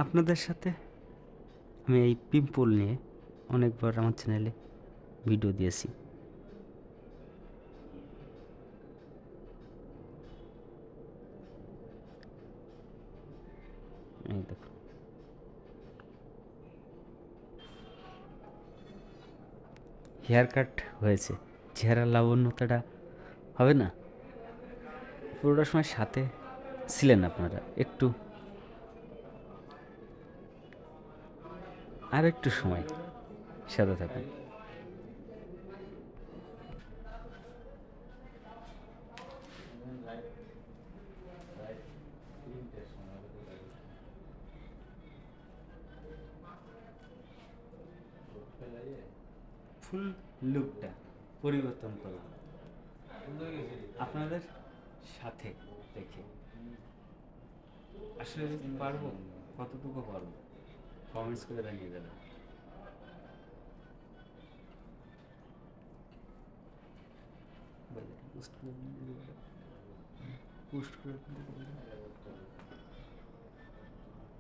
আপনাদের সাথে আমি এই পিম্পল নিয়ে অনেকবার আমার চ্যানেলে ভিডিও দিয়েছি। এই দেখো, হেয়ার কাট হয়েছে, চেহারার লাবণ্যতাটা হবে না? পুরোটা সময় সাথে ছিলেন আপনারা, একটু আর একটু সময় সাথে থাকুন। ফুল লুকটা পরিবর্তন করুন আপনাদের সাথে রেখে। আসলে যদি পারবো, কতটুকু পারবো কমেন্টস করে জানিয়ে দেবেন। পোস্ট করে